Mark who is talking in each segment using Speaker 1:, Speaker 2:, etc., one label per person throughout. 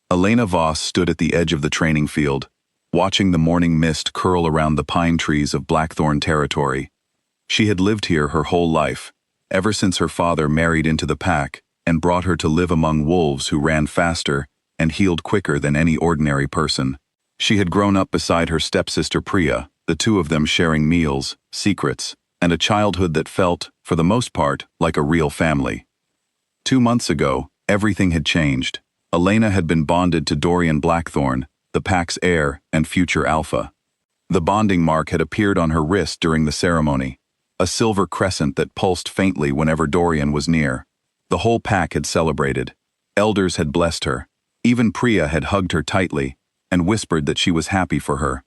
Speaker 1: Elena Voss stood at the edge of the training field, watching the morning mist curl around the pine trees of Blackthorn territory. She had lived here her whole life, ever since her father married into the pack and brought her to live among wolves who ran faster and healed quicker than any ordinary person. She had grown up beside her stepsister Priya, the two of them sharing meals, secrets, and a childhood that felt, for the most part, like a real family. 2 months ago, everything had changed. Elena had been bonded to Dorian Blackthorn, the pack's heir and future alpha. The bonding mark had appeared on her wrist during the ceremony, a silver crescent that pulsed faintly whenever Dorian was near. The whole pack had celebrated. Elders had blessed her. Even Priya had hugged her tightly and whispered that she was happy for her.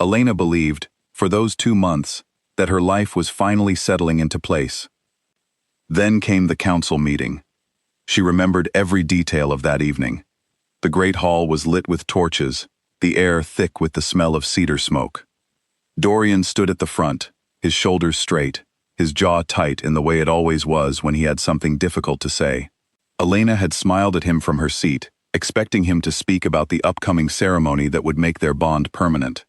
Speaker 1: Elena believed, for those 2 months, that her life was finally settling into place. Then came the council meeting. She remembered every detail of that evening. The great hall was lit with torches, the air thick with the smell of cedar smoke. Dorian stood at the front, his shoulders straight, his jaw tight in the way it always was when he had something difficult to say. Elena had smiled at him from her seat, expecting him to speak about the upcoming ceremony that would make their bond permanent.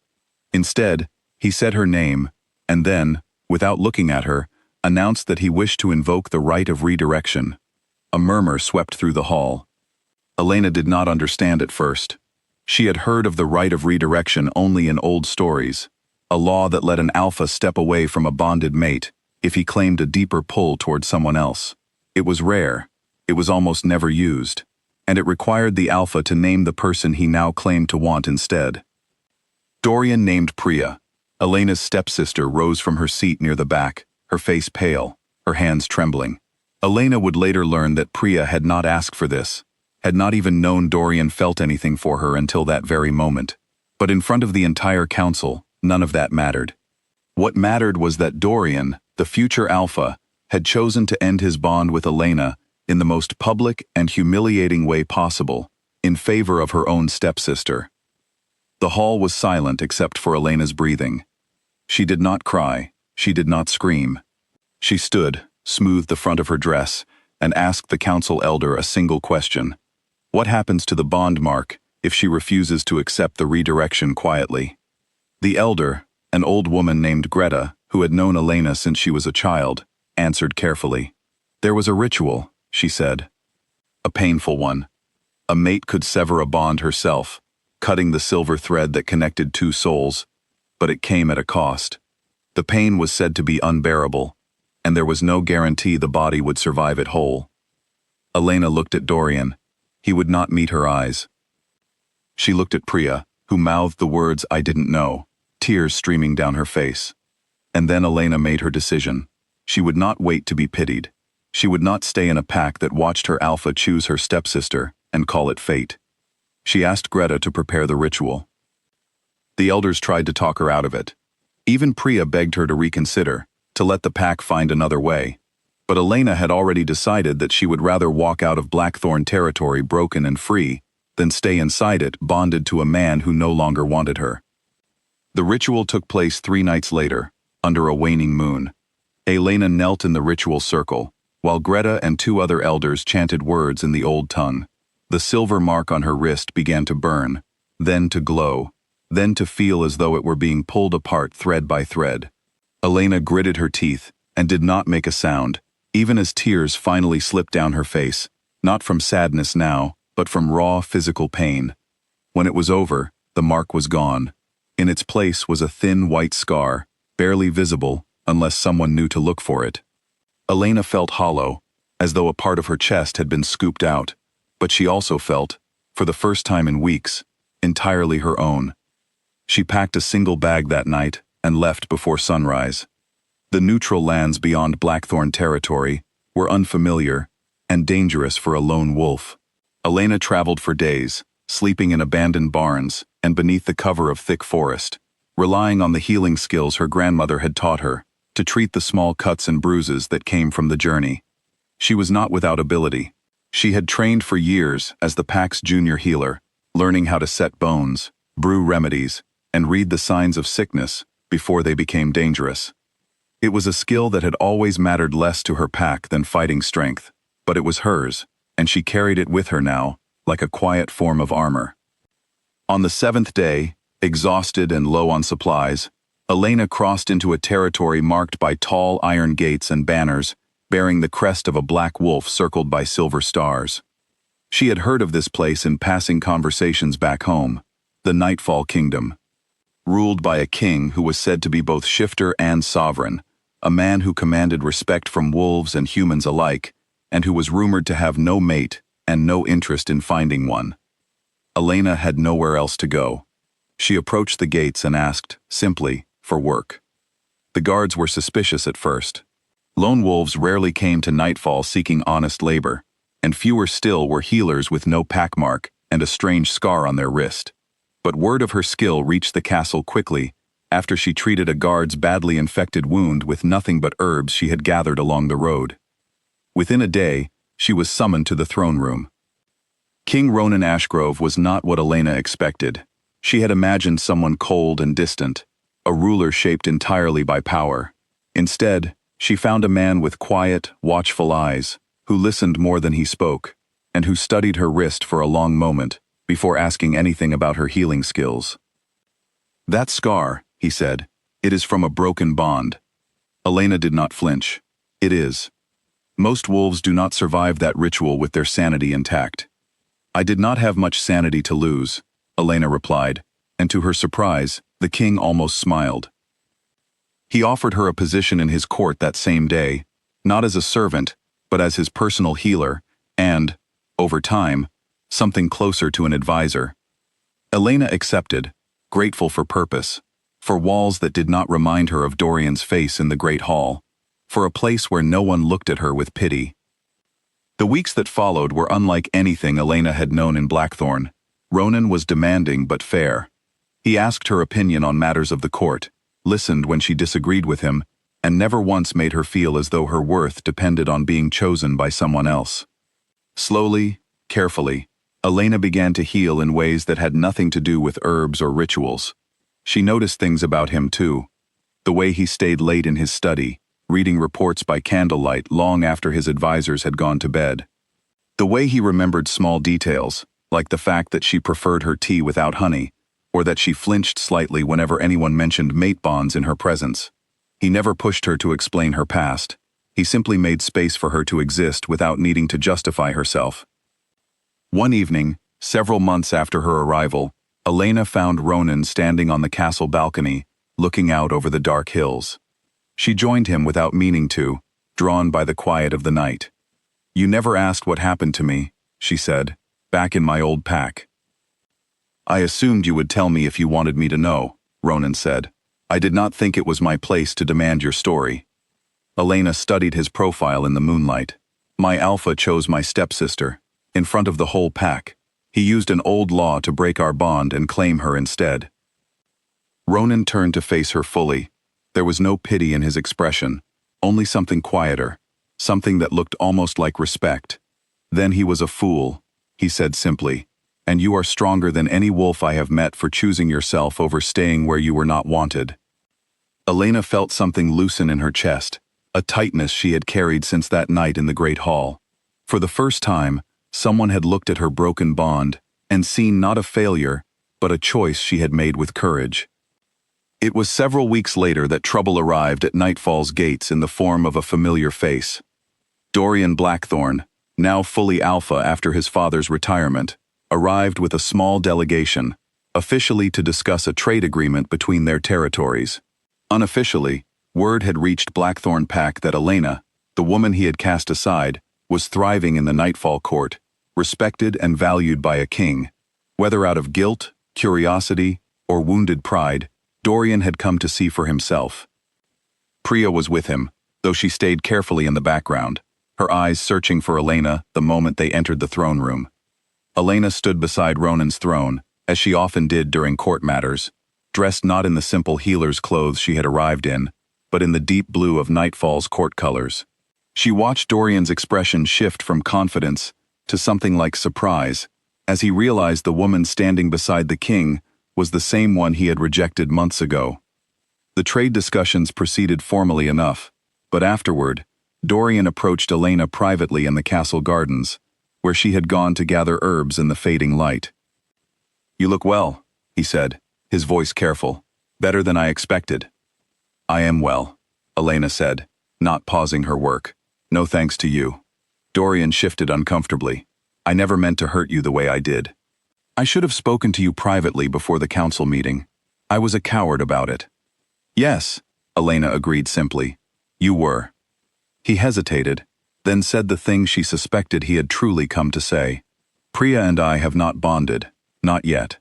Speaker 1: Instead, he said her name, and then, without looking at her, announced that he wished to invoke the rite of redirection. A murmur swept through the hall. Elena did not understand at first. She had heard of the rite of redirection only in old stories, a law that let an alpha step away from a bonded mate if he claimed a deeper pull toward someone else. It was rare, it was almost never used, and it required the alpha to name the person he now claimed to want instead. Dorian named Priya. Elena's stepsister rose from her seat near the back, her face pale, her hands trembling. Elena would later learn that Priya had not asked for this, had not even known Dorian felt anything for her until that very moment. But in front of the entire council, none of that mattered. What mattered was that Dorian, the future alpha, had chosen to end his bond with Elena in the most public and humiliating way possible, in favor of her own stepsister. The hall was silent except for Elena's breathing. She did not cry, she did not scream. She stood, smoothed the front of her dress, and asked the council elder a single question. What happens to the bond mark if she refuses to accept the redirection quietly? The elder, an old woman named Greta, who had known Elena since she was a child, answered carefully. There was a ritual, she said. A painful one. A mate could sever a bond herself, cutting the silver thread that connected two souls, but it came at a cost. The pain was said to be unbearable, and there was no guarantee the body would survive it whole. Elena looked at Dorian. He would not meet her eyes. She looked at Priya, who mouthed the words "I didn't know," tears streaming down her face. And then Elena made her decision. She would not wait to be pitied. She would not stay in a pack that watched her alpha choose her stepsister and call it fate. She asked Greta to prepare the ritual. The elders tried to talk her out of it. Even Priya begged her to reconsider, to let the pack find another way. But Elena had already decided that she would rather walk out of Blackthorn territory broken and free than stay inside it bonded to a man who no longer wanted her. The ritual took place 3 nights later, under a waning moon. Elena knelt in the ritual circle, while Greta and 2 other elders chanted words in the old tongue. The silver mark on her wrist began to burn, then to glow, then to feel as though it were being pulled apart thread by thread. Elena gritted her teeth and did not make a sound, even as tears finally slipped down her face, not from sadness now, but from raw physical pain. When it was over, the mark was gone. In its place was a thin white scar, barely visible unless someone knew to look for it. Elena felt hollow, as though a part of her chest had been scooped out, but she also felt, for the first time in weeks, entirely her own. She packed a single bag that night and left before sunrise. The neutral lands beyond Blackthorn territory were unfamiliar and dangerous for a lone wolf. Elena traveled for days, sleeping in abandoned barns and beneath the cover of thick forest, relying on the healing skills her grandmother had taught her to treat the small cuts and bruises that came from the journey. She was not without ability. She had trained for years as the pack's junior healer, learning how to set bones, brew remedies, and read the signs of sickness before they became dangerous. It was a skill that had always mattered less to her pack than fighting strength, but it was hers, and she carried it with her now, like a quiet form of armor. On the seventh day, exhausted and low on supplies, Elena crossed into a territory marked by tall iron gates and banners, bearing the crest of a black wolf circled by silver stars. She had heard of this place in passing conversations back home, the Nightfall Kingdom. Ruled by a king who was said to be both shifter and sovereign, a man who commanded respect from wolves and humans alike, and who was rumored to have no mate and no interest in finding one. Elena had nowhere else to go. She approached the gates and asked, simply, for work. The guards were suspicious at first. Lone wolves rarely came to Nightfall seeking honest labor, and fewer still were healers with no packmark and a strange scar on their wrist. But word of her skill reached the castle quickly after she treated a guard's badly infected wound with nothing but herbs she had gathered along the road. Within a day, she was summoned to the throne room. King Ronan Ashgrove was not what Elena expected. She had imagined someone cold and distant, a ruler shaped entirely by power. Instead, she found a man with quiet, watchful eyes, who listened more than he spoke, and who studied her wrist for a long moment before asking anything about her healing skills. "That scar," he said, "it is from a broken bond." Elena did not flinch. "It is. Most wolves do not survive that ritual with their sanity intact." "I did not have much sanity to lose," Elena replied, and to her surprise, the king almost smiled. He offered her a position in his court that same day, not as a servant, but as his personal healer, and, over time, something closer to an advisor. Elena accepted, grateful for purpose, for walls that did not remind her of Dorian's face in the Great Hall, for a place where no one looked at her with pity. The weeks that followed were unlike anything Elena had known in Blackthorn. Ronan was demanding but fair. He asked her opinion on matters of the court, listened when she disagreed with him, and never once made her feel as though her worth depended on being chosen by someone else. Slowly, carefully, Elena began to heal in ways that had nothing to do with herbs or rituals. She noticed things about him too. The way he stayed late in his study, reading reports by candlelight long after his advisors had gone to bed. The way he remembered small details, like the fact that she preferred her tea without honey, or that she flinched slightly whenever anyone mentioned mate bonds in her presence. He never pushed her to explain her past. He simply made space for her to exist without needing to justify herself. One evening, several months after her arrival, Elena found Ronan standing on the castle balcony, looking out over the dark hills. She joined him without meaning to, drawn by the quiet of the night. "You never asked what happened to me," she said, "back in my old pack." "I assumed you would tell me if you wanted me to know," Ronan said. "I did not think it was my place to demand your story." Elena studied his profile in the moonlight. "My alpha chose my stepsister, in front of the whole pack. He used an old law to break our bond and claim her instead." Ronan turned to face her fully. There was no pity in his expression, only something quieter, something that looked almost like respect. "Then he was a fool," he said simply, "and you are stronger than any wolf I have met for choosing yourself over staying where you were not wanted." Elena felt something loosen in her chest, a tightness she had carried since that night in the Great Hall. For the first time, someone had looked at her broken bond and seen not a failure, but a choice she had made with courage. It was several weeks later that trouble arrived at Nightfall's gates in the form of a familiar face. Dorian Blackthorn, now fully alpha after his father's retirement, arrived with a small delegation, officially to discuss a trade agreement between their territories. Unofficially, word had reached Blackthorn Pack that Elena, the woman he had cast aside, was thriving in the Nightfall court, respected and valued by a king. Whether out of guilt, curiosity, or wounded pride, Dorian had come to see for himself. Priya was with him, though she stayed carefully in the background, her eyes searching for Elena the moment they entered the throne room. Elena stood beside Ronan's throne, as she often did during court matters, dressed not in the simple healer's clothes she had arrived in, but in the deep blue of Nightfall's court colors. She watched Dorian's expression shift from confidence to something like surprise, as he realized the woman standing beside the king was the same one he had rejected months ago. The trade discussions proceeded formally enough, but afterward, Dorian approached Elena privately in the castle gardens, where she had gone to gather herbs in the fading light. "You look well," he said, his voice careful. "Better than I expected." "I am well," Elena said, not pausing her work. "No thanks to you." Dorian shifted uncomfortably. "I never meant to hurt you the way I did. I should have spoken to you privately before the council meeting. I was a coward about it." "Yes," Elena agreed simply. "You were." He hesitated, then said the thing she suspected he had truly come to say. "Priya and I have not bonded, not yet.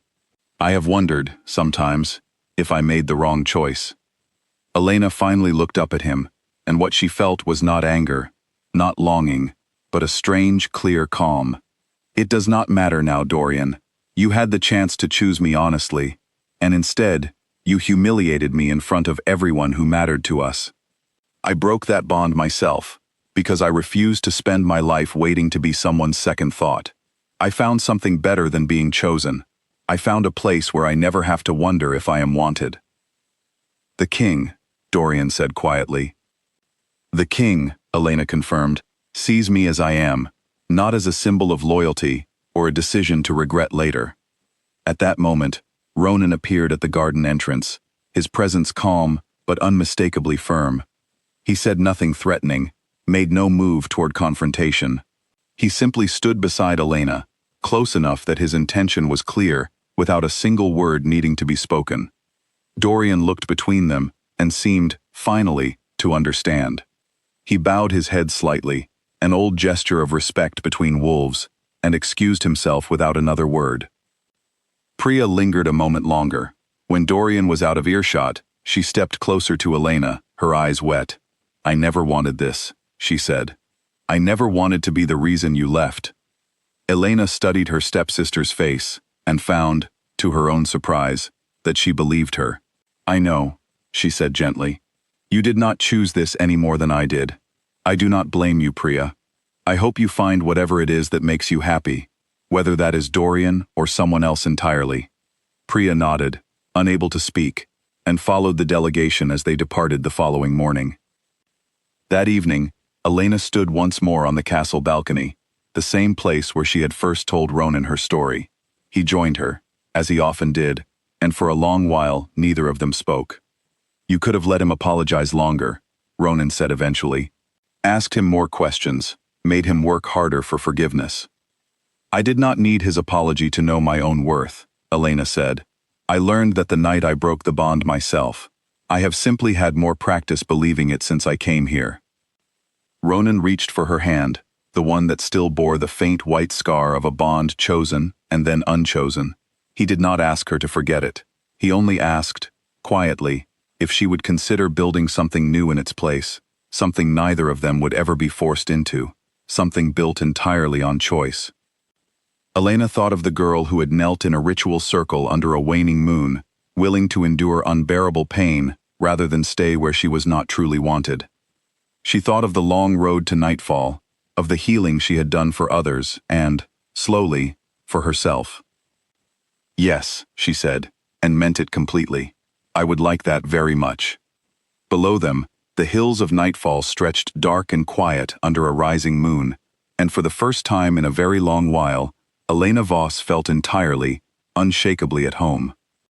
Speaker 1: I have wondered, sometimes, if I made the wrong choice." Elena finally looked up at him, and what she felt was not anger, not longing, but a strange, clear calm. "It does not matter now, Dorian. You had the chance to choose me honestly, and instead, you humiliated me in front of everyone who mattered to us. I broke that bond myself, because I refused to spend my life waiting to be someone's second thought. I found something better than being chosen. I found a place where I never have to wonder if I am wanted." "The king," Dorian said quietly. "The king," Elena confirmed, "sees me as I am, not as a symbol of loyalty or a decision to regret later." At that moment, Ronan appeared at the garden entrance, his presence calm but unmistakably firm. He said nothing threatening, made no move toward confrontation. He simply stood beside Elena, close enough that his intention was clear, without a single word needing to be spoken. Dorian looked between them and seemed, finally, to understand. He bowed his head slightly, an old gesture of respect between wolves, and excused himself without another word. Priya lingered a moment longer. When Dorian was out of earshot, she stepped closer to Elena, her eyes wet. "I never wanted this," she said. "I never wanted to be the reason you left." Elena studied her stepsister's face, and found, to her own surprise, that she believed her. "I know," she said gently. "You did not choose this any more than I did. I do not blame you, Priya. I hope you find whatever it is that makes you happy, whether that is Dorian or someone else entirely." Priya nodded, unable to speak, and followed the delegation as they departed the following morning. That evening, Elena stood once more on the castle balcony, the same place where she had first told Ronan her story. He joined her, as he often did, and for a long while neither of them spoke. "You could have let him apologize longer," Ronan said eventually. "Asked him more questions, made him work harder for forgiveness." "I did not need his apology to know my own worth," Elena said. "I learned that the night I broke the bond myself. I have simply had more practice believing it since I came here." Ronan reached for her hand, the one that still bore the faint white scar of a bond chosen and then unchosen. He did not ask her to forget it. He only asked, quietly, if she would consider building something new in its place, something neither of them would ever be forced into, something built entirely on choice. Elena thought of the girl who had knelt in a ritual circle under a waning moon, willing to endure unbearable pain rather than stay where she was not truly wanted. She thought of the long road to nightfall, of the healing she had done for others and, slowly, for herself. "Yes," she said, and meant it completely. "I would like that very much." Below them, the hills of nightfall stretched dark and quiet under a rising moon, and for the first time in a very long while, Elena Voss felt entirely, unshakably at home.